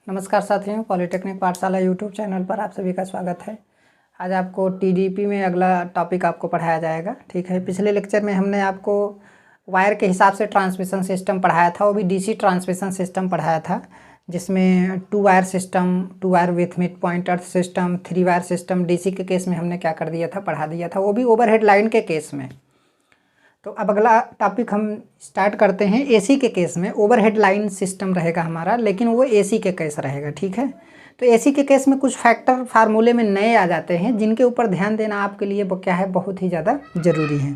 नमस्कार साथियों, पॉलिटेक्निक पाठशाला यूट्यूब चैनल पर आप सभी का स्वागत है। आज आपको टीडीपी में अगला टॉपिक आपको पढ़ाया जाएगा। ठीक है, पिछले लेक्चर में हमने आपको वायर के हिसाब से ट्रांसमिशन सिस्टम पढ़ाया था, वो भी डीसी ट्रांसमिशन सिस्टम पढ़ाया था, जिसमें 2 wire system, 2 wire with mid point earth system, 3 wire system. DC के केस में हमने क्या कर दिया था, पढ़ा दिया था, वो भी ओवरहेड लाइन के केस में। तो अब अगला टॉपिक हम स्टार्ट करते हैं। एसी के केस में ओवरहेड लाइन सिस्टम रहेगा हमारा, लेकिन वो एसी के केस रहेगा। ठीक है, तो एसी के केस में कुछ फैक्टर फार्मूले में नए आ जाते हैं, जिनके ऊपर ध्यान देना आपके लिए क्या है, बहुत ही ज़्यादा ज़रूरी है।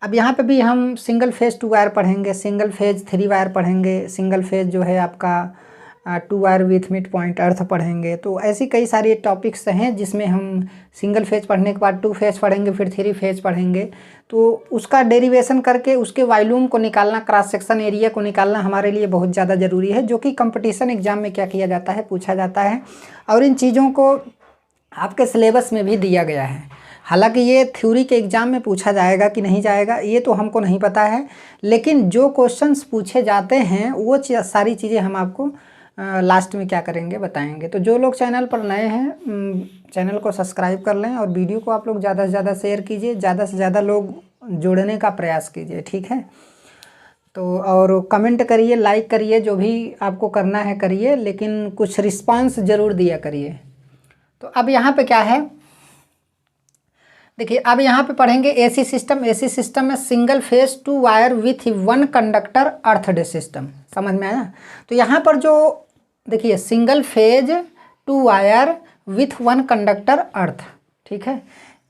अब यहाँ पे भी हम सिंगल फेज 2 वायर पढ़ेंगे, सिंगल फेज 3 वायर पढ़ेंगे, सिंगल फेज जो है आपका 2 वायर विथ मिड पॉइंट अर्थ पढ़ेंगे। तो ऐसी कई सारी टॉपिक्स हैं जिसमें हम सिंगल फेज पढ़ने के बाद 2 फेज पढ़ेंगे, फिर 3 फेज पढ़ेंगे। तो उसका डेरिवेशन करके उसके वॉल्यूम को निकालना, क्रॉस सेक्शन एरिया को निकालना हमारे लिए बहुत ज़्यादा ज़रूरी है, जो कि कंपटीशन एग्जाम में क्या किया जाता है, पूछा जाता है। और इन चीज़ों को आपके सिलेबस में भी दिया गया है। हालांकि ये थ्योरी के एग्ज़ाम में पूछा जाएगा कि नहीं जाएगा, ये तो हमको नहीं पता है, लेकिन जो क्वेश्चंस पूछे जाते हैं वो सारी चीज़ें हम आपको लास्ट में क्या करेंगे, बताएंगे। तो जो लोग चैनल पर नए हैं, चैनल को सब्सक्राइब कर लें और वीडियो को आप लोग ज़्यादा से ज़्यादा शेयर कीजिए, ज़्यादा से ज़्यादा लोग जोड़ने का प्रयास कीजिए। ठीक है, तो और कमेंट करिए, लाइक करिए, जो भी आपको करना है करिए, लेकिन कुछ रिस्पांस ज़रूर दिया करिए। तो अब यहाँ पे क्या है, देखिए, अब यहाँ पे पढ़ेंगे एसी सिस्टम। एसी सिस्टम में single phase 2 wire with 1 conductor earthed system. समझ में आया? तो यहाँ पर जो देखिए, single phase 2 wire with 1 conductor earth. ठीक है,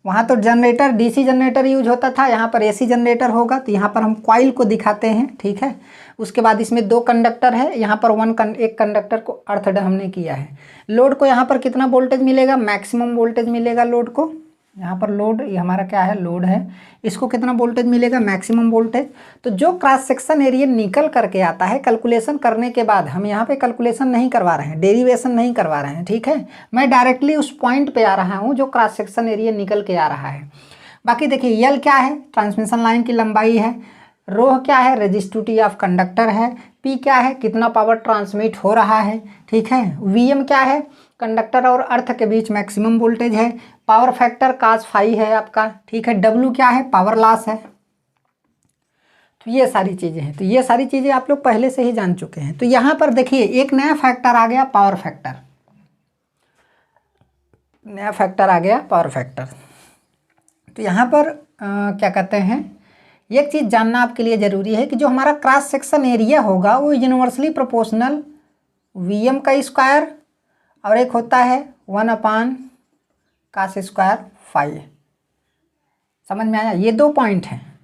वहाँ तो जनरेटर, डीसी जनरेटर यूज होता था, यहाँ पर एसी जनरेटर होगा। तो यहाँ पर हम कॉइल को दिखाते हैं। ठीक है, उसके बाद इसमें 2 कंडक्टर है, यहाँ पर एक कंडक्टर को अर्थड हमने किया है। लोड को यहाँ पर कितना वोल्टेज मिलेगा, मैक्सिमम वोल्टेज मिलेगा लोड को। यहाँ पर लोड, ये हमारा क्या है, लोड है, इसको कितना वोल्टेज मिलेगा, मैक्सिमम वोल्टेज। तो जो क्रॉस सेक्शन एरिया निकल करके आता है कैलकुलेशन करने के बाद, हम यहाँ पे कैलकुलेशन नहीं करवा रहे हैं, डेरिवेशन नहीं करवा रहे हैं। ठीक है, मैं डायरेक्टली उस पॉइंट पे आ रहा हूँ जो क्रॉस सेक्शन एरिया निकल के आ रहा है। बाकी देखिए, यल क्या है, ट्रांसमिशन लाइन की लंबाई है। रो क्या है, रेजिस्टिविटी ऑफ कंडक्टर है। पी क्या है, कितना पावर ट्रांसमिट हो रहा है। ठीक है, वीएम क्या है, कंडक्टर और अर्थ के बीच मैक्सिमम वोल्टेज है। पावर फैक्टर cos फाई है आपका। ठीक है, डब्ल्यू क्या है, पावर लॉस है। तो ये सारी चीज़ें हैं, तो ये सारी चीज़ें आप लोग पहले से ही जान चुके हैं। तो यहाँ पर देखिए, एक नया फैक्टर आ गया, पावर फैक्टर। नया फैक्टर आ गया, पावर फैक्टर। तो यहाँ पर क्या कहते हैं, एक चीज़ जानना आपके लिए ज़रूरी है कि जो हमारा क्रॉस सेक्शन एरिया होगा वो यूनिवर्सली प्रोपोर्शनल वीएम का स्क्वायर, और एक होता है 1/cos स्क्वायर फाई। समझ में आया? ये 2 पॉइंट हैं।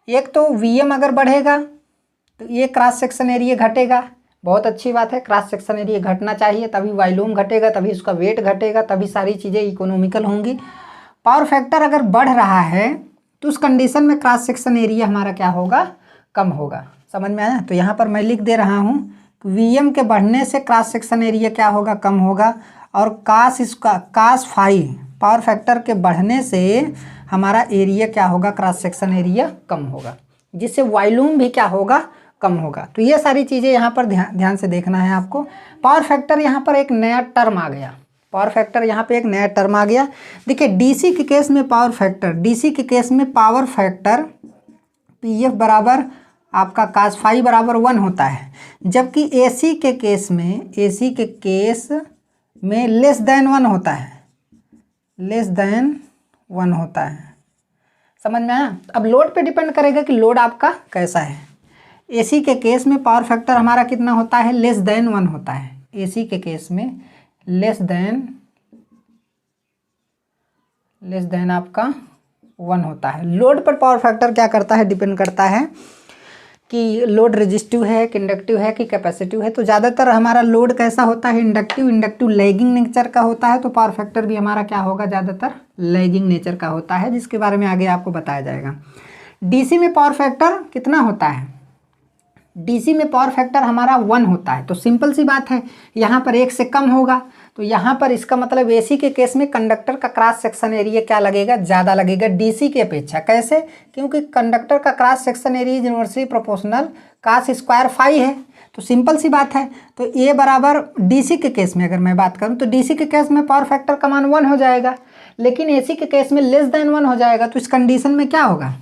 एक तो वीएम अगर बढ़ेगा तो ये क्रॉस सेक्शन एरिया घटेगा, बहुत अच्छी बात है, क्रॉस सेक्शन एरिया घटना चाहिए, तभी वॉल्यूम घटेगा, तभी उसका वेट घटेगा, तभी सारी चीज़ें इकोनॉमिकल होंगी। पावर फैक्टर अगर बढ़ रहा है तो उस कंडीशन में क्रॉस सेक्शन एरिया हमारा क्या होगा, कम होगा। समझ में आया? तो यहाँ पर मैं लिख दे रहा हूँ, वीएम के बढ़ने से क्रॉस सेक्शन एरिया क्या होगा, कम होगा। और cos फाई, पावर फैक्टर के बढ़ने से हमारा एरिया क्या होगा, क्रॉस सेक्शन एरिया कम होगा, जिससे वॉल्यूम भी क्या होगा, कम होगा। तो ये सारी चीज़ें यहाँ पर ध्यान से देखना है आपको। पावर फैक्टर यहाँ पर एक नया टर्म आ गया, पावर फैक्टर यहाँ पे एक नया टर्म आ गया। देखिए, डीसी के केस में पावर फैक्टर, डीसी के केस में पावर फैक्टर पीएफ बराबर आपका cos फाई बराबर 1 होता है, जबकि एसी के केस में लेस देन 1 होता है, लेस देन 1 होता है। समझ में आया? अब लोड पे डिपेंड करेगा कि लोड आपका कैसा है। एसी के केस में पावर फैक्टर हमारा कितना होता है, लेस देन 1 होता है। एसी के केस में लेस देन आपका 1 होता है। लोड पर पावर फैक्टर क्या करता है, डिपेंड करता है कि लोड रेजिस्टिव है, कि इंडक्टिव है, कि कैपेसिटिव है। तो ज़्यादातर हमारा लोड कैसा होता है, इंडक्टिव लैगिंग नेचर का होता है। तो पावर फैक्टर भी हमारा क्या होगा, ज़्यादातर लैगिंग नेचर का होता है, जिसके बारे में आगे आपको बताया जाएगा। डीसी में पावर फैक्टर कितना होता है, डीसी में पावर फैक्टर हमारा 1 होता है। तो सिंपल सी बात है, यहाँ पर 1 से कम होगा। तो यहाँ पर इसका मतलब एसी के केस में कंडक्टर का क्रॉस सेक्शन एरिया क्या लगेगा, ज़्यादा लगेगा डीसी की अपेक्षा। कैसे? क्योंकि कंडक्टर का cross section area universally proportional cos square phi है। तो सिंपल सी बात है। तो ए बराबर डीसी के केस में अगर मैं बात करूं तो डीसी के केस में पावर फैक्टर का मान 1 हो जाएगा, लेकिन एसी के केस में लेस देन 1 हो जाएगा। तो इस कंडीशन में क्या होगा,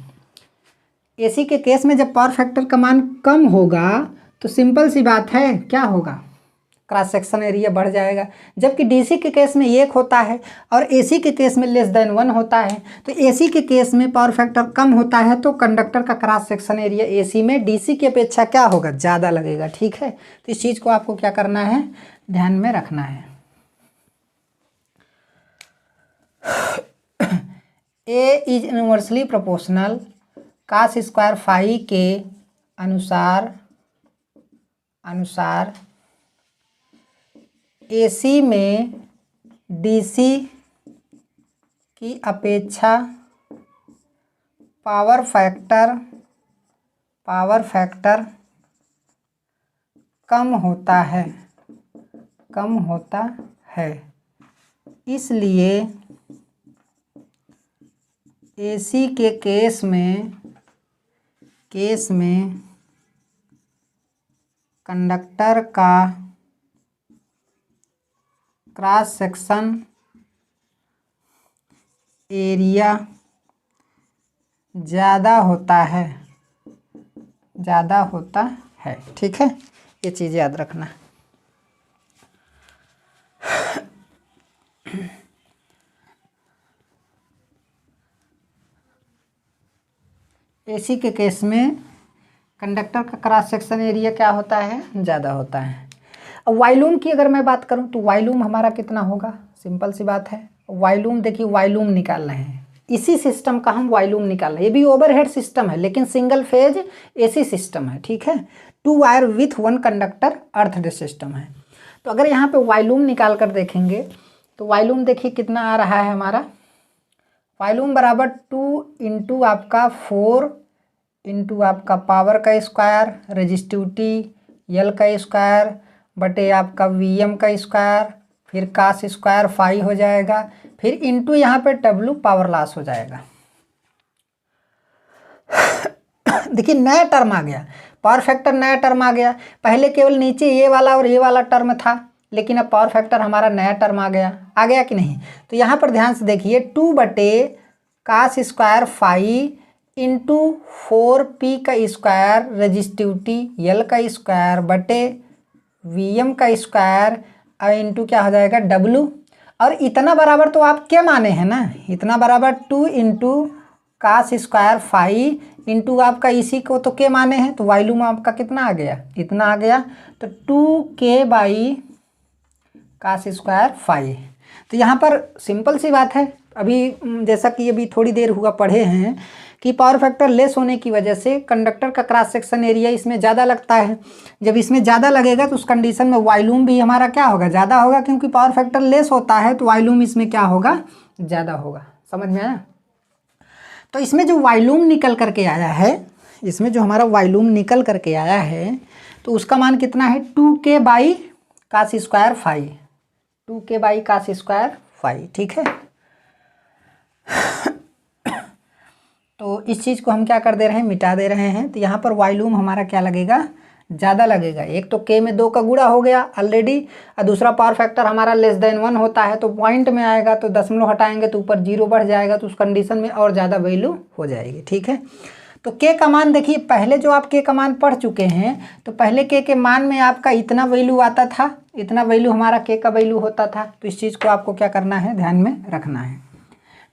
एसी के केस में जब पावर फैक्टर का मान कम होगा तो सिंपल सी बात है क्या होगा, क्रॉस सेक्शन एरिया बढ़ जाएगा। जबकि डीसी के केस में 1 होता है और एसी के केस में लेस देन 1 होता है। तो एसी के केस में पावर फैक्टर कम होता है तो कंडक्टर का क्रॉस सेक्शन एरिया एसी में डीसी की अपेक्षा क्या होगा, ज़्यादा लगेगा। ठीक है, तो इस चीज़ को आपको क्या करना है, ध्यान में रखना है। A is inversely proportional cos square phi के अनुसार एसी में डीसी की अपेक्षा पावर फैक्टर कम होता है। इसलिए एसी के केस में कंडक्टर का क्रॉस सेक्शन एरिया ज़्यादा होता है। ठीक है, ये चीज़ याद रखना। एसी के केस में कंडक्टर का क्रॉस सेक्शन एरिया क्या होता है, ज़्यादा होता है। अब वॉल्यूम की अगर मैं बात करूं तो वॉल्यूम हमारा कितना होगा, सिंपल सी बात है। वॉल्यूम देखिए, वॉल्यूम निकाल रहे हैं, इसी सिस्टम का हम वॉल्यूम निकाल रहे हैं। ये भी ओवरहेड सिस्टम है लेकिन सिंगल फेज एसी सिस्टम है। ठीक है, 2 wire with 1 conductor earthed system है। तो अगर यहाँ पे वॉल्यूम निकाल कर देखेंगे तो वॉल्यूम देखिए कितना आ रहा है हमारा, वॉल्यूम बराबर 2 इंटू आपका 4 इंटू आपका पावर का स्क्वायर, रेजिस्टिविटी यल का स्क्वायर बटे आपका वीएम का स्क्वायर, फिर कास स्क्वायर फाई हो जाएगा, फिर इंटू यहाँ पे डब्ल्यू पावर लॉस हो जाएगा। देखिए नया टर्म आ गया, पावर फैक्टर नया टर्म आ गया। पहले केवल नीचे ये वाला और ये वाला टर्म था, लेकिन अब पावर फैक्टर हमारा नया टर्म आ गया कि नहीं। तो यहाँ पर ध्यान से देखिए 2 बटे कास स्क्वायर फाई इंटू 4p का स्क्वायर रेजिस्टिविटी यल का स्क्वायर बटे वीएम का स्क्वायर इंटू क्या हो जाएगा डब्लू। और इतना बराबर तो आप क्या माने हैं ना, इतना बराबर 2 into cos square phi into आपका इसी को तो के माने हैं। तो वॉल्यूम आपका कितना आ गया, इतना आ गया। तो 2k by cos square phi. तो यहाँ पर सिंपल सी बात है, अभी जैसा कि अभी थोड़ी देर हुआ पढ़े हैं कि पावर फैक्टर लेस होने की वजह से कंडक्टर का क्रॉस सेक्शन एरिया इसमें ज़्यादा लगता है। जब इसमें ज़्यादा लगेगा तो उस कंडीशन में वॉल्यूम भी हमारा क्या होगा, ज़्यादा होगा, क्योंकि पावर फैक्टर लेस होता है तो वॉल्यूम इसमें क्या होगा, ज़्यादा होगा। समझ में आया। तो इसमें जो वॉल्यूम निकल करके आया है, इसमें जो हमारा वॉल्यूम निकल करके आया है तो उसका मान कितना है 2k by cos square phi, 2k by cos square phi. ठीक है, तो इस चीज़ को हम क्या कर दे रहे हैं, मिटा दे रहे हैं। तो यहाँ पर वॉल्यूम हमारा क्या लगेगा, ज़्यादा लगेगा। एक तो k में 2 का गुणा हो गया ऑलरेडी, और दूसरा पावर फैक्टर हमारा लेस देन 1 होता है तो पॉइंट में आएगा, तो दशमलव हटाएंगे तो ऊपर 0 बढ़ जाएगा, तो उस कंडीशन में और ज़्यादा वैल्यू हो जाएगी। ठीक है, तो k का मान देखिए, पहले जो आप k का मान पढ़ चुके हैं तो पहले k के मान में आपका इतना वैल्यू आता था, इतना वैल्यू हमारा k का वैल्यू होता था। तो इस चीज़ को आपको क्या करना है, ध्यान में रखना है।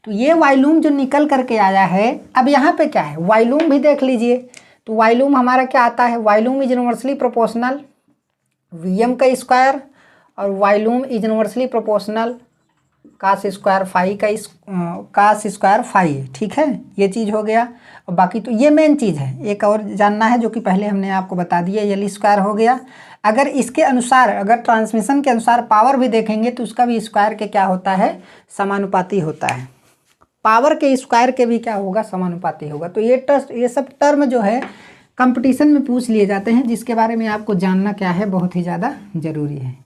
तो ये वॉल्यूम जो निकल करके आया है, अब यहाँ पे क्या है, वॉल्यूम भी देख लीजिए। तो वॉल्यूम हमारा क्या आता है, volume is inversely proportional VM का स्क्वायर और volume is inversely proportional cos square phi का कास स्क्वायर फाई। ठीक है, ये चीज़ हो गया। और बाकी तो ये मेन चीज़ है, एक और जानना है जो कि पहले हमने आपको बता दिया, यल स्क्वायर हो गया। अगर इसके अनुसार, अगर ट्रांसमिशन के अनुसार पावर भी देखेंगे तो उसका भी स्क्वायर के क्या होता है, समानुपाती होता है। पावर के स्क्वायर के भी क्या होगा, समानुपाती होगा। तो ये सब टर्म जो है कंपटीशन में पूछ लिए जाते हैं, जिसके बारे में आपको जानना क्या है, बहुत ही ज़्यादा ज़रूरी है।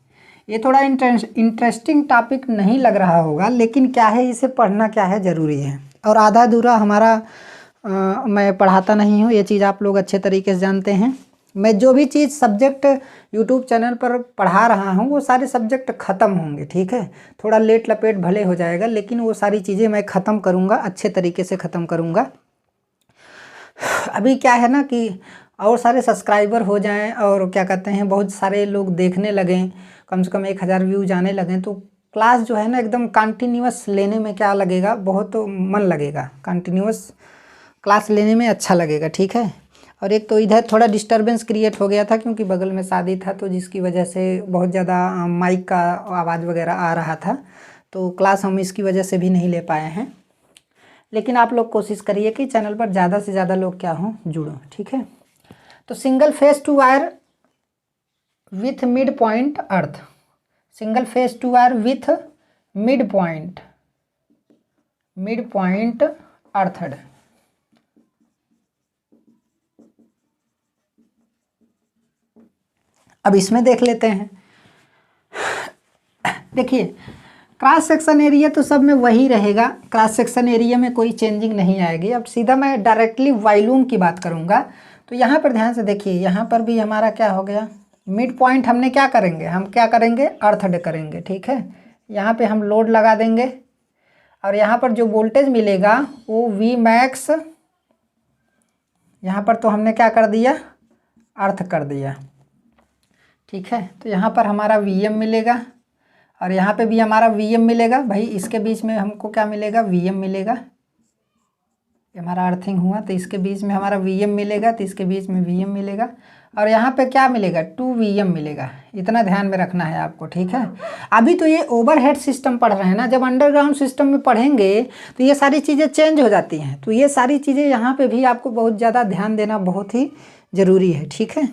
ये थोड़ा इंटरेस्टिंग टॉपिक नहीं लग रहा होगा, लेकिन क्या है, इसे पढ़ना क्या है ज़रूरी है। और आधा अधूरा हमारा मैं पढ़ाता नहीं हूँ, ये चीज़ आप लोग अच्छे तरीके से जानते हैं। मैं जो भी चीज़ सब्जेक्ट यूट्यूब चैनल पर पढ़ा रहा हूँ वो सारे सब्जेक्ट ख़त्म होंगे, ठीक है। थोड़ा लेट लपेट भले हो जाएगा, लेकिन वो सारी चीज़ें मैं ख़त्म करूँगा, अच्छे तरीके से ख़त्म करूँगा। अभी क्या है ना कि और सारे सब्सक्राइबर हो जाएं और क्या कहते हैं बहुत सारे लोग देखने लगें, कम से कम 1000 व्यूज आने लगें, तो क्लास जो है ना एकदम कंटिन्यूअस लेने में क्या लगेगा, बहुत मन लगेगा, कंटिन्यूअस क्लास लेने में अच्छा लगेगा, ठीक है। और एक तो इधर थोड़ा डिस्टरबेंस क्रिएट हो गया था क्योंकि बगल में शादी था, तो जिसकी वजह से बहुत ज़्यादा माइक का आवाज़ वगैरह आ रहा था, तो क्लास हम इसकी वजह से भी नहीं ले पाए हैं। लेकिन आप लोग कोशिश करिए कि चैनल पर ज़्यादा से ज़्यादा लोग क्या हों, जुड़ो, ठीक है। तो single phase two wire with mid point earth, single phase two wire with mid point earthed. अब इसमें देख लेते हैं। देखिए क्रॉस सेक्शन एरिया तो सब में वही रहेगा, क्रॉस सेक्शन एरिया में कोई चेंजिंग नहीं आएगी। अब सीधा मैं डायरेक्टली वॉल्यूम की बात करूँगा, तो यहाँ पर ध्यान से देखिए, यहाँ पर भी हमारा क्या हो गया, मिड पॉइंट हमने क्या करेंगे, हम क्या करेंगे, अर्थड करेंगे, ठीक है। यहाँ पे हम लोड लगा देंगे और यहाँ पर जो वोल्टेज मिलेगा वो वी मैक्स, यहाँ पर तो हमने क्या कर दिया, अर्थ कर दिया, ठीक है। तो यहाँ पर हमारा वीएम मिलेगा और यहाँ पे भी हमारा वीएम मिलेगा। भाई इसके बीच में हमको क्या मिलेगा, वीएम मिलेगा। ये हमारा अर्थिंग हुआ तो इसके बीच में हमारा वीएम मिलेगा, तो इसके बीच में वीएम मिलेगा और यहाँ पे क्या मिलेगा, 2 वीएम मिलेगा। इतना ध्यान में रखना है आपको, ठीक है। अभी तो ये ओवरहेड सिस्टम पढ़ रहे हैं ना, जब अंडरग्राउंड सिस्टम में पढ़ेंगे तो ये सारी चीज़ें चेंज हो जाती हैं। तो ये सारी चीज़ें यहाँ पे भी आपको बहुत ज़्यादा ध्यान देना बहुत ही ज़रूरी है, ठीक है।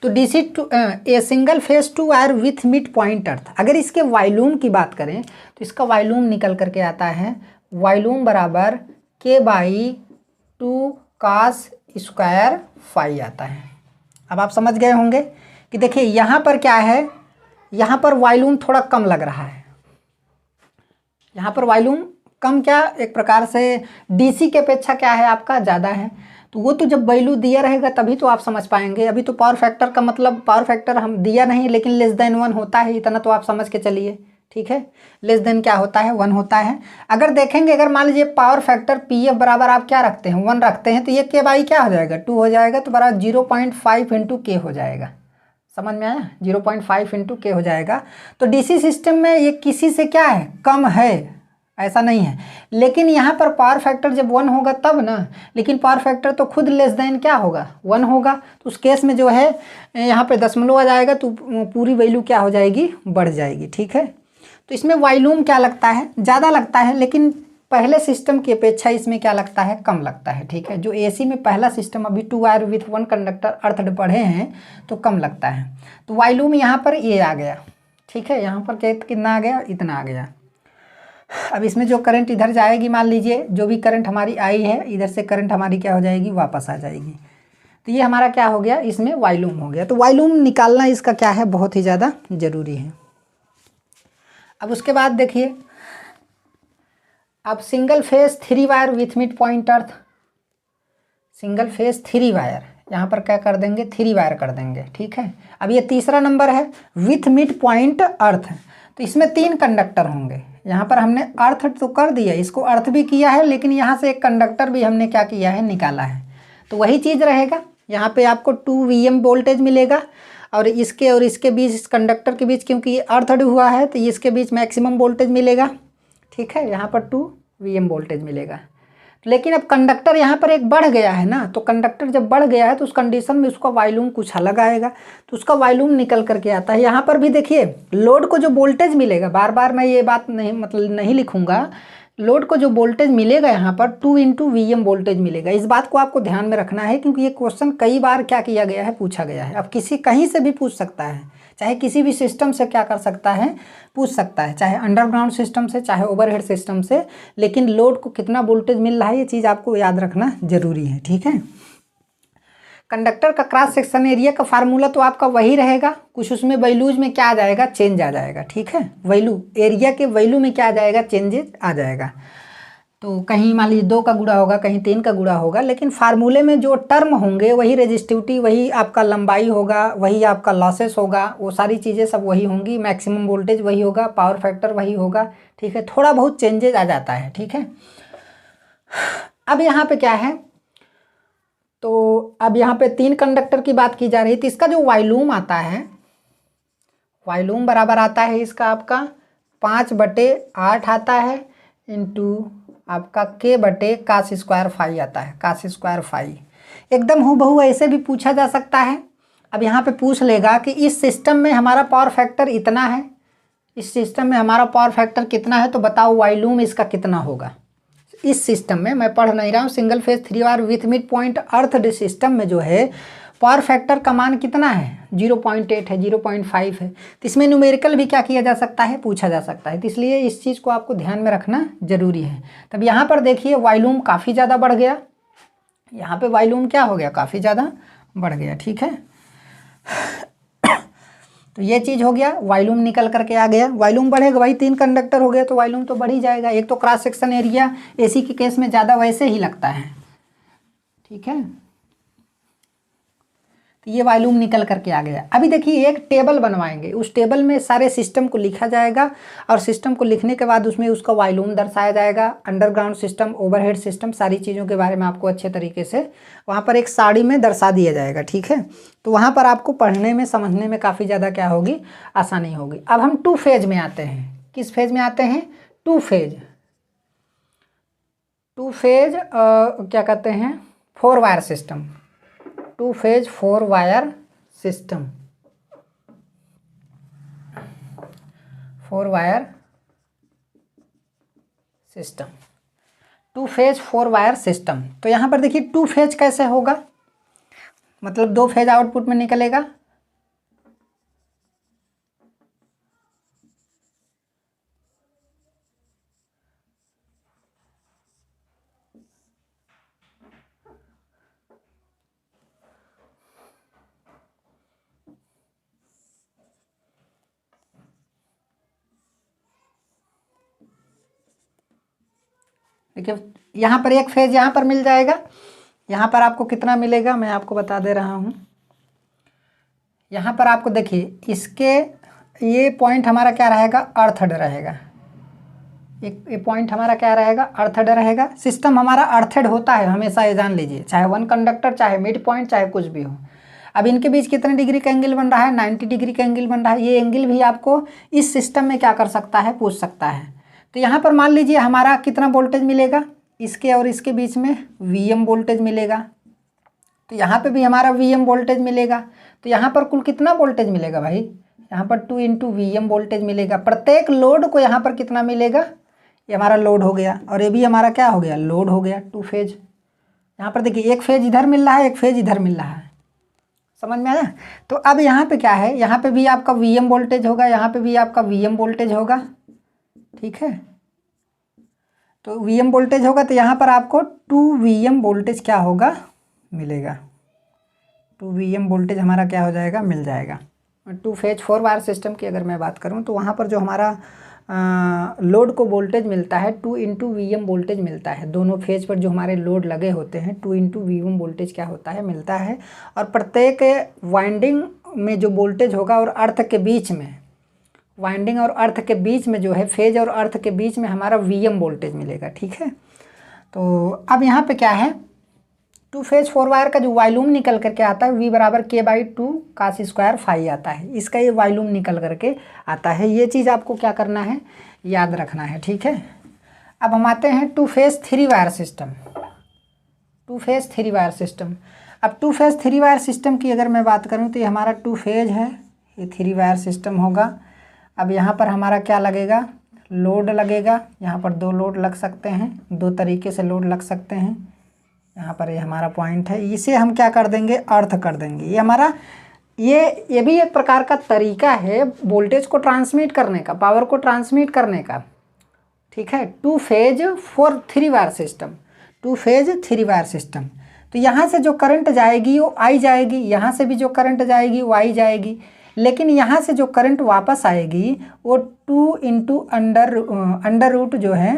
तो DC to a single phase two wire with mid point earth, अगर इसके वॉल्यूम की बात करें तो इसका वॉल्यूम निकल करके आता है, वॉल्यूम बराबर K/2 cos स्क्वायर फाई आता है। अब आप समझ गए होंगे कि देखिए यहाँ पर क्या है, यहाँ पर वॉल्यूम थोड़ा कम लग रहा है, यहाँ पर वॉल्यूम कम, क्या एक प्रकार से डीसी के अपेक्षा क्या है आपका ज़्यादा है। तो वो तो जब वैल्यू दिया रहेगा तभी तो आप समझ पाएंगे। अभी तो पावर फैक्टर का मतलब, पावर फैक्टर हम दिया नहीं लेकिन लेस देन 1 होता है, इतना तो आप समझ के चलिए, ठीक है। लेस देन क्या होता है, 1 होता है। अगर देखेंगे, अगर मान लीजिए पावर फैक्टर पीएफ बराबर आप क्या रखते हैं, 1 रखते हैं, तो ये K/, क्या हो जाएगा, 2 हो जाएगा, तो बराबर 0.5 × K हो जाएगा। समझ में आया, 0.5 × K हो जाएगा। तो डीसी सिस्टम में ये किसी से क्या है, कम है, ऐसा नहीं है। लेकिन यहाँ पर पावर फैक्टर जब 1 होगा तब ना, लेकिन पावर फैक्टर तो खुद लेस देन क्या होगा, 1 होगा। तो उस केस में जो है यहाँ पे दशमलव आ जाएगा, तो पूरी वैल्यू क्या हो जाएगी, बढ़ जाएगी, ठीक है। तो इसमें वॉल्यूम क्या लगता है, ज़्यादा लगता है, लेकिन पहले सिस्टम की अपेक्षा इसमें क्या लगता है, कम लगता है, ठीक है। जो एसी में पहला सिस्टम अभी 2 वायर विथ 1 कंडक्टर अर्थड पढ़े हैं तो कम लगता है। तो वॉल्यूम यहाँ पर ये आ गया, ठीक है। यहाँ पर कितना आ गया, इतना आ गया। अब इसमें जो करंट इधर जाएगी, मान लीजिए जो भी करंट हमारी आई है, इधर से करंट हमारी क्या हो जाएगी, वापस आ जाएगी। तो ये हमारा क्या हो गया, इसमें वॉल्यूम हो गया। तो वॉल्यूम निकालना इसका क्या है, बहुत ही ज़्यादा ज़रूरी है। अब उसके बाद देखिए, अब single phase 3 wire with mid point earth, single face 3 wire, यहाँ पर क्या कर देंगे, 3 वायर कर देंगे, ठीक है। अब ये तीसरा नंबर है विथ मिड पॉइंट अर्थ, तो इसमें 3 कंडक्टर होंगे। यहाँ पर हमने अर्थ तो कर दिया, इसको अर्थ भी किया है, लेकिन यहाँ से एक कंडक्टर भी हमने क्या किया है, निकाला है। तो वही चीज़ रहेगा, यहाँ पे आपको 2 वीएम वोल्टेज मिलेगा और इसके बीच, इस कंडक्टर के बीच, क्योंकि ये अर्थड हुआ है तो इसके बीच मैक्सिमम वोल्टेज मिलेगा, ठीक है। यहाँ पर 2 वीएम वोल्टेज मिलेगा। लेकिन अब कंडक्टर यहाँ पर एक बढ़ गया है ना, तो कंडक्टर जब बढ़ गया है तो उस कंडीशन में उसका वॉल्यूम कुछ अलग आएगा, तो उसका वॉल्यूम निकल करके आता है। यहाँ पर भी देखिए लोड को जो वोल्टेज मिलेगा, बार बार मैं ये बात नहीं लिखूँगा, लोड को जो वोल्टेज मिलेगा यहाँ पर 2 × वीएम वोल्टेज मिलेगा। इस बात को आपको ध्यान में रखना है, क्योंकि ये क्वेश्चन कई बार क्या किया गया है, पूछा गया है। अब कहीं से भी पूछ सकता है, चाहे किसी भी सिस्टम से क्या कर सकता है, पूछ सकता है, चाहे अंडरग्राउंड सिस्टम से, चाहे ओवरहेड सिस्टम से। लेकिन लोड को कितना वोल्टेज मिल रहा है, ये चीज़ आपको याद रखना जरूरी है, ठीक है। कंडक्टर का क्रॉस सेक्शन एरिया का फार्मूला तो आपका वही रहेगा, कुछ उसमें वैल्यूज में क्या आ जाएगा, चेंज आ जाएगा, ठीक है। वैल्यू, एरिया के वैल्यू में क्या आ जाएगा, चेंजेस आ जाएगा। तो कहीं मान लीजिए 2 का गुणा होगा, कहीं 3 का गुणा होगा, लेकिन फार्मूले में जो टर्म होंगे वही रेजिस्टिविटी, वही आपका लंबाई होगा, वही आपका लॉसेस होगा, वो सारी चीज़ें सब वही होंगी, मैक्सिमम वोल्टेज वही होगा, पावर फैक्टर वही होगा। ठीक है, थोड़ा बहुत चेंजेज आ जाता है। ठीक है, अब यहाँ पे क्या है, तो अब यहाँ पे 3 कंडक्टर की बात की जा रही है, तो इसका जो वॉल्यूम आता है, वॉल्यूम बराबर आता है इसका आपका 5/8 आता है, इंटू आपका k/cos² आता है, cos²। एकदम हूबहू ऐसे भी पूछा जा सकता है। अब यहाँ पे पूछ लेगा कि इस सिस्टम में हमारा पावर फैक्टर इतना है, इस सिस्टम में हमारा पावर फैक्टर कितना है, तो बताओ वॉल्यूम इसका कितना होगा। इस सिस्टम में मैं पढ़ नहीं रहा हूँ, single phase 3 wire with mid point earthed system में जो है पावर फैक्टर का मान कितना है, 0.8 है, 0.5 है। तो इसमें न्यूमेरिकल भी क्या किया जा सकता है, पूछा जा सकता है। तो इसलिए इस चीज़ को आपको ध्यान में रखना जरूरी है। तब यहाँ पर देखिए वॉल्यूम काफ़ी ज़्यादा बढ़ गया, यहाँ पे वॉल्यूम क्या हो गया, काफ़ी ज़्यादा बढ़ गया। ठीक है, तो ये चीज़ हो गया, वॉल्यूम निकल करके आ गया। वॉल्यूम बढ़ेगा, भाई 3 कंडक्टर हो गए तो वॉल्यूम तो बढ़ ही जाएगा। एक तो क्रॉस सेक्शन एरिया एसी के केस में ज़्यादा वैसे ही लगता है। ठीक है, तो ये वॉल्यूम निकल करके आ गया। अभी देखिए एक टेबल बनवाएंगे, उस टेबल में सारे सिस्टम को लिखा जाएगा, और सिस्टम को लिखने के बाद उसमें उसका वॉल्यूम दर्शाया जाएगा, अंडरग्राउंड सिस्टम, ओवरहेड सिस्टम, सारी चीज़ों के बारे में आपको अच्छे तरीके से वहाँ पर एक साड़ी में दर्शा दिया जाएगा। ठीक है, तो वहाँ पर आपको पढ़ने में समझने में काफ़ी ज़्यादा क्या होगी, आसानी होगी। अब हम 2 फेज में आते हैं। किस फेज में आते हैं, 2 फेज। 2 फेज क्या कहते हैं, 4 wire system, 2 phase 4 wire system, 4 wire system, 2 phase 4 wire system. तो यहाँ पर देखिए 2 फेज कैसे होगा, मतलब 2 फेज आउटपुट में निकलेगा। देखिए यहाँ पर एक फेज यहाँ पर मिल जाएगा, यहाँ पर आपको कितना मिलेगा मैं आपको बता दे रहा हूँ। यहाँ पर आपको देखिए इसके ये पॉइंट हमारा क्या रहेगा, अर्थड रहेगा। ये पॉइंट हमारा क्या रहेगा, अर्थड रहेगा। सिस्टम हमारा अर्थड होता है हमेशा, ये जान लीजिए, चाहे 1 कंडक्टर, चाहे मिड पॉइंट, चाहे कुछ भी हो। अब इनके बीच कितने डिग्री का एंगल बन रहा है, 90 डिग्री का एंगल बन रहा है। ये एंगल भी आपको इस सिस्टम में क्या कर सकता है, पूछ सकता है। तो यहाँ पर मान लीजिए हमारा कितना वोल्टेज मिलेगा, इसके और इसके बीच में Vm वोल्टेज मिलेगा। तो यहाँ पे भी हमारा Vm वोल्टेज मिलेगा। तो यहाँ पर कुल कितना वोल्टेज मिलेगा भाई, यहाँ पर 2 × Vm वोल्टेज मिलेगा। प्रत्येक लोड को यहाँ पर कितना मिलेगा, ये हमारा लोड हो गया, और ये भी हमारा क्या हो गया, लोड हो गया। 2 फेज, यहाँ पर देखिए एक फेज इधर मिल रहा है, एक फेज इधर मिल रहा है, समझ में आया। तो अब यहाँ पे क्या है, यहाँ पे भी आपका Vm वोल्टेज होगा, यहाँ पे भी आपका Vm वोल्टेज होगा। ठीक है, तो Vm वोल्टेज होगा, तो यहाँ पर आपको 2 Vm वोल्टेज क्या होगा, मिलेगा। 2 Vm वोल्टेज हमारा क्या हो जाएगा, मिल जाएगा। 2 फेज 4 वायर सिस्टम की अगर मैं बात करूँ तो वहाँ पर जो हमारा लोड को वोल्टेज मिलता है 2 × Vm वोल्टेज मिलता है। दोनों फेज पर जो हमारे लोड लगे होते हैं 2 × Vm वोल्टेज क्या होता है, मिलता है। और प्रत्येक वाइंडिंग में जो वोल्टेज होगा और अर्थ के बीच में, वाइंडिंग और अर्थ के बीच में जो है, फेज और अर्थ के बीच में हमारा Vm वोल्टेज मिलेगा। ठीक है, तो अब यहाँ पे क्या है, 2 फेज 4 वायर का जो वॉल्यूम निकल करके आता है V = k/2 cos² आता है। इसका ये वॉल्यूम निकल करके आता है। ये चीज़ आपको क्या करना है, याद रखना है। ठीक है, अब हम आते हैं 2 phase 3 wire system. 2 phase 3 wire system, अब 2 फेज 3 वायर सिस्टम की अगर मैं बात करूँ तो ये हमारा 2 फेज है, ये 3 वायर सिस्टम होगा। अब यहाँ पर हमारा क्या लगेगा, लोड लगेगा। यहाँ पर 2 लोड लग सकते हैं, 2 तरीके से लोड लग सकते हैं। यहाँ पर ये हमारा पॉइंट है, इसे हम क्या कर देंगे, अर्थ कर देंगे। ये हमारा ये भी एक प्रकार का तरीका है वोल्टेज को ट्रांसमिट करने का, पावर को ट्रांसमिट करने का। ठीक है, 2 phase 3 wire system, 2 phase 3 wire system. तो यहाँ से जो करंट जाएगी वो आई जाएगी, यहाँ से भी जो करंट जाएगी वो आई जाएगी, लेकिन यहाँ से जो करंट वापस आएगी वो 2 × अंडर रूट जो है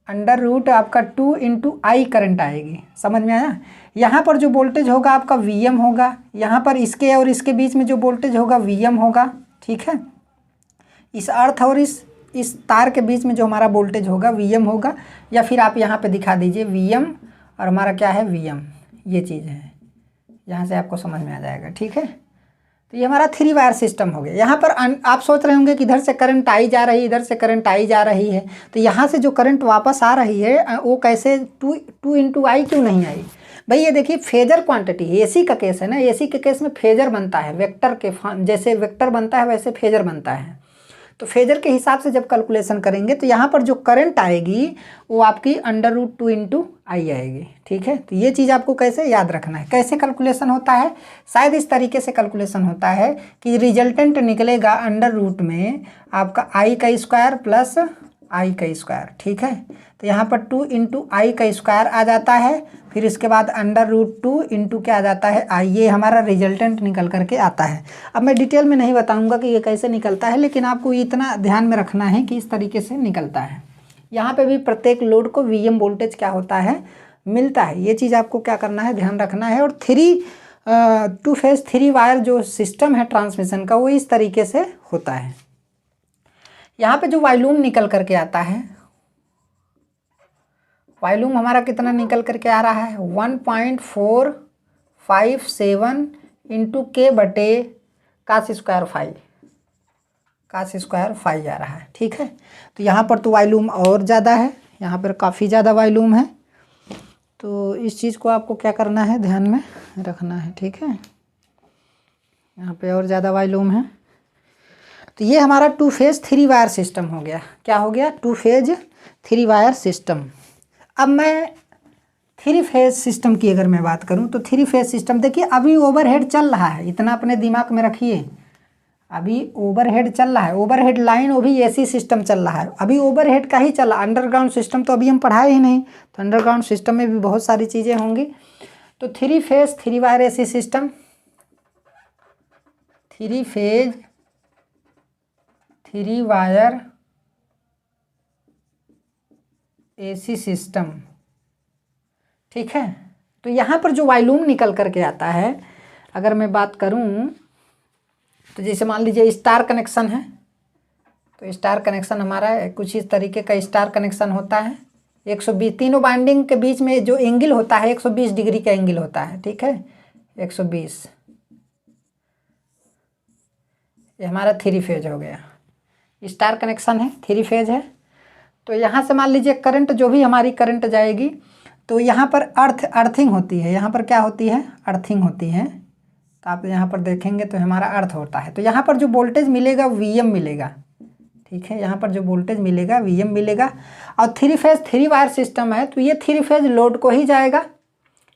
अंडर रूट आपका 2 इंटू आई करंट आएगी। समझ में आया? यहाँ पर जो वोल्टेज होगा आपका वीएम होगा, यहाँ पर इसके और इसके बीच में जो वोल्टेज होगा वीएम होगा। ठीक है, इस अर्थ और इस तार के बीच में जो हमारा वोल्टेज होगा वीएम होगा, या फिर आप यहाँ पे दिखा दीजिए वीएम और हमारा क्या है वीएम, ये चीज़ है। यहाँ से आपको समझ में आ जाएगा। ठीक है, तो ये हमारा 3 वायर सिस्टम हो गया। यहाँ पर आप सोच रहे होंगे कि इधर से करंट आई जा रही है, इधर से करंट आई जा रही है, तो यहाँ से जो करंट वापस आ रही है वो कैसे 2 इंटू आई क्यों नहीं आई? भाई ये देखिए फेजर क्वांटिटी, एसी का केस है ना, एसी के केस में फेजर बनता है, वेक्टर के जैसे वेक्टर बनता है वैसे फेजर बनता है। तो फेजर के हिसाब से जब कैलकुलेशन करेंगे तो यहाँ पर जो करंट आएगी वो आपकी अंडर रूट 2 इंटू आई आएगी। ठीक है, तो ये चीज़ आपको कैसे याद रखना है, कैसे कैलकुलेशन होता है, शायद इस तरीके से कैलकुलेशन होता है कि रिजल्टेंट निकलेगा अंडर रूट में आपका आई का स्क्वायर प्लस आई का स्क्वायर। ठीक है, तो यहाँ पर 2 इंटू आई का स्क्वायर आ जाता है, फिर इसके बाद अंडर रूट 2 इंटू क्या आ जाता है आई, ये हमारा रिजल्टेंट निकल करके आता है। अब मैं डिटेल में नहीं बताऊंगा कि ये कैसे निकलता है, लेकिन आपको इतना ध्यान में रखना है कि इस तरीके से निकलता है। यहाँ पे भी प्रत्येक लोड को वीएम वोल्टेज क्या होता है मिलता है, ये चीज़ आपको क्या करना है ध्यान रखना है। और 2 फेज 3 वायर जो सिस्टम है ट्रांसमिशन का वो इस तरीके से होता है। यहाँ पे जो वॉल्यूम निकल करके आता है, वॉल्यूम हमारा कितना निकल करके आ रहा है 1.457 इंटू के बटे कास स्क्वायर 5 आ रहा है। ठीक है, तो यहाँ पर तो वॉल्यूम और ज़्यादा है, यहाँ पर काफ़ी ज़्यादा वॉल्यूम है, तो इस चीज़ को आपको क्या करना है ध्यान में रखना है। ठीक है, यहाँ पे और ज़्यादा वॉल्यूम है। तो ये हमारा 2 फेज 3 वायर सिस्टम हो गया। क्या हो गया? 2 फेज 3 वायर सिस्टम। अब मैं 3 फेज सिस्टम की अगर मैं बात करूं तो 3 फेज सिस्टम देखिए अभी ओवरहेड चल रहा है, इतना अपने दिमाग में रखिए, अभी ओवरहेड चल रहा है, ओवरहेड लाइन वो भी एसी सिस्टम चल रहा है, अभी ओवरहेड का ही चला, अंडरग्राउंड सिस्टम तो अभी हम पढ़ाए ही नहीं, तो अंडरग्राउंड सिस्टम में भी बहुत सारी चीज़ें होंगी। तो 3 phase 3 wire AC system, 3 phase 3 wire AC system. ठीक है, तो यहाँ पर जो वॉल्यूम निकल करके आता है, अगर मैं बात करूँ तो जैसे मान लीजिए स्टार कनेक्शन है, तो स्टार कनेक्शन हमारा कुछ इस तरीके का स्टार कनेक्शन होता है। 120 तीनों बाइंडिंग के बीच में जो एंगल होता है 120 डिग्री का एंगल होता है। ठीक है, 120, ये हमारा 3 फेज हो गया, स्टार कनेक्शन है, 3 फेज है। तो यहाँ से मान लीजिए करंट, जो भी हमारी करंट जाएगी, तो यहाँ पर अर्थिंग होती है, यहाँ पर क्या होती है अर्थिंग होती है, तो आप यहाँ पर देखेंगे तो हमारा अर्थ होता है। तो यहाँ पर जो वोल्टेज मिलेगा वीएम मिलेगा। ठीक है, यहाँ पर जो वोल्टेज मिलेगा वीएम मिलेगा। और 3 फेज 3 वायर सिस्टम है, तो ये 3 फेज लोड को ही जाएगा,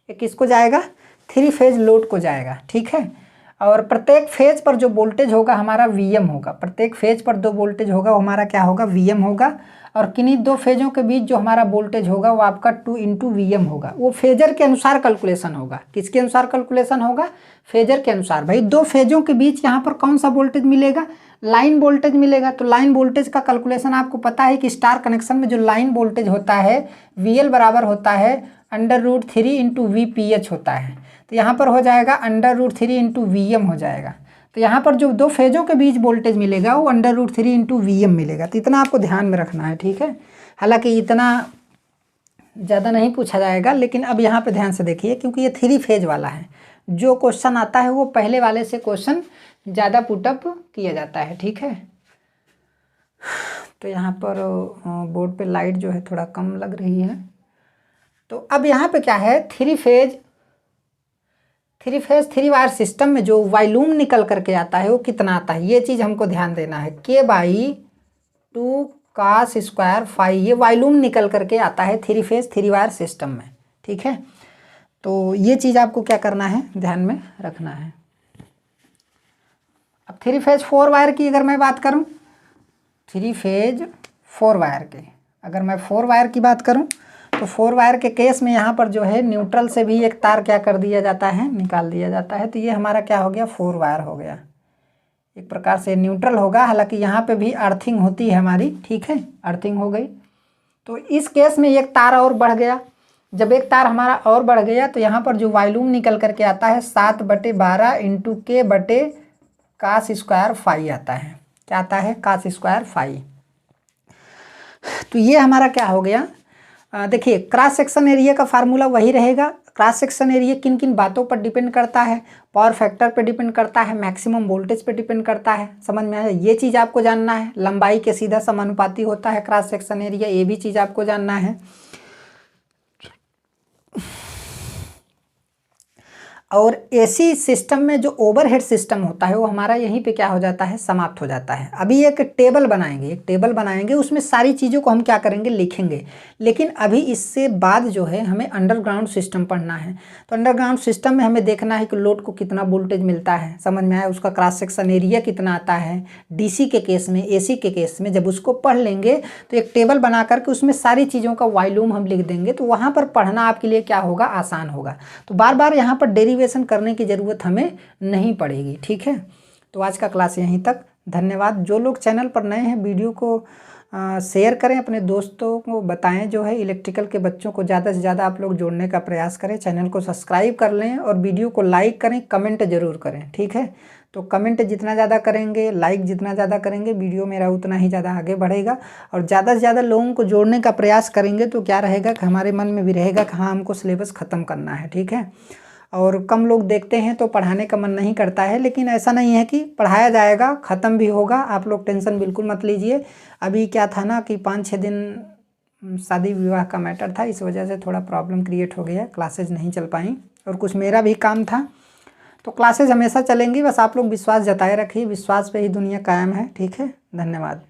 ये किसको जाएगा 3 फेज लोड को जाएगा। ठीक है, और प्रत्येक फेज पर जो वोल्टेज होगा हमारा वीएम होगा, प्रत्येक फेज पर 2 वोल्टेज होगा वो हमारा क्या होगा वीएम होगा। और किन्हीं 2 फेजों के बीच जो हमारा वोल्टेज होगा वो आपका 2 इंटू वीएम होगा, वो फेजर के अनुसार कैलकुलेशन होगा। किसके अनुसार कैलकुलेशन होगा? फेजर के अनुसार। भाई 2 फेजों के बीच यहाँ पर कौन सा वोल्टेज मिलेगा? लाइन वोल्टेज मिलेगा। तो लाइन वोल्टेज का कैलकुलेशन आपको पता है कि स्टार कनेक्शन में जो लाइन वोल्टेज होता है VL बराबर होता है √3 इंटू VPH होता है। तो यहाँ पर हो जाएगा √3 इंटू वीएम हो जाएगा। तो यहाँ पर जो 2 फेजों के बीच वोल्टेज मिलेगा वो √3 इंटू वीएम मिलेगा। तो इतना आपको ध्यान में रखना है। ठीक है, हालांकि इतना ज़्यादा नहीं पूछा जाएगा, लेकिन अब यहाँ पे ध्यान से देखिए, क्योंकि ये 3 फेज वाला है, जो क्वेश्चन आता है वो पहले वाले से क्वेश्चन ज़्यादा पुटअप किया जाता है। ठीक है, तो यहाँ पर बोर्ड पे लाइट जो है थोड़ा कम लग रही है। तो अब यहाँ पे क्या है 3 फेज 3 वायर सिस्टम में जो वॉल्यूम निकल करके आता है वो कितना आता है, ये चीज़ हमको ध्यान देना है। K/2 cos स्क्वायर 5 ये वॉल्यूम निकल करके आता है 3 फेज 3 वायर सिस्टम में। ठीक है, तो ये चीज़ आपको क्या करना है ध्यान में रखना है। अब 3 फेज 4 वायर की अगर मैं बात करूं, 3 फेज 4 वायर के अगर मैं 4 वायर की बात करूं, तो 4 वायर के केस में यहाँ पर जो है न्यूट्रल से भी एक तार क्या कर दिया जाता है, निकाल दिया जाता है। तो ये हमारा क्या हो गया 4 वायर हो गया, एक प्रकार से न्यूट्रल होगा। हालांकि यहाँ पे भी अर्थिंग होती है हमारी। ठीक है, अर्थिंग हो गई। तो इस केस में एक तार और बढ़ गया। जब एक तार हमारा और बढ़ गया तो यहाँ पर जो वॉल्यूम निकल करके आता है 7/12 इंटू के बटे कास स्क्वायर फाई आता है। क्या आता है? Cos square phi. तो ये हमारा क्या हो गया, देखिए क्रॉस सेक्शन एरिया का फार्मूला वही रहेगा। क्रॉस सेक्शन एरिया किन किन बातों पर डिपेंड करता है? पावर फैक्टर पे डिपेंड करता है, मैक्सिमम वोल्टेज पे डिपेंड करता है। समझ में आया? ये चीज़ आपको जानना है। लंबाई के सीधा समानुपाती होता है क्रॉस सेक्शन एरिया, ये भी चीज़ आपको जानना है। और एसी सिस्टम में जो ओवरहेड सिस्टम होता है वो हमारा यहीं पे क्या हो जाता है, समाप्त हो जाता है। अभी एक टेबल बनाएंगे, उसमें सारी चीज़ों को हम क्या करेंगे, लिखेंगे। लेकिन अभी इससे बाद जो है हमें अंडरग्राउंड सिस्टम पढ़ना है। तो अंडरग्राउंड सिस्टम में हमें देखना है कि लोड को कितना वोल्टेज मिलता है, समझ में आया, उसका क्रॉस सेक्शन एरिया कितना आता है डीसी के केस में, एसी के केस में। जब उसको पढ़ लेंगे तो एक टेबल बना करके उसमें सारी चीज़ों का वॉल्यूम हम लिख देंगे, तो वहाँ पर पढ़ना आपके लिए क्या होगा, आसान होगा। तो बार बार यहाँ पर डेरिवेशन करने की ज़रूरत हमें नहीं पड़ेगी। ठीक है, तो आज का क्लास यहीं तक। धन्यवाद। जो लोग चैनल पर नए हैं वीडियो को शेयर करें, अपने दोस्तों को बताएं। जो है इलेक्ट्रिकल के बच्चों को ज़्यादा से ज़्यादा आप लोग जोड़ने का प्रयास करें। चैनल को सब्सक्राइब कर लें और वीडियो को लाइक करें, कमेंट ज़रूर करें। ठीक है, तो कमेंट जितना ज़्यादा करेंगे, लाइक जितना ज़्यादा करेंगे, वीडियो मेरा उतना ही ज़्यादा आगे बढ़ेगा। और ज़्यादा से ज़्यादा लोगों को जोड़ने का प्रयास करेंगे तो क्या रहेगा कि हमारे मन में भी रहेगा कि हाँ हमको सिलेबस ख़त्म करना है। ठीक है, और कम लोग देखते हैं तो पढ़ाने का मन नहीं करता है, लेकिन ऐसा नहीं है कि पढ़ाया जाएगा, ख़त्म भी होगा। आप लोग टेंशन बिल्कुल मत लीजिए। अभी क्या था ना कि 5-6 दिन शादी विवाह का मैटर था, इस वजह से थोड़ा प्रॉब्लम क्रिएट हो गया, क्लासेज नहीं चल पाई और कुछ मेरा भी काम था। तो क्लासेज हमेशा चलेंगी, बस आप लोग विश्वास जताए रखिए, विश्वास पे ही दुनिया कायम है। ठीक है, धन्यवाद।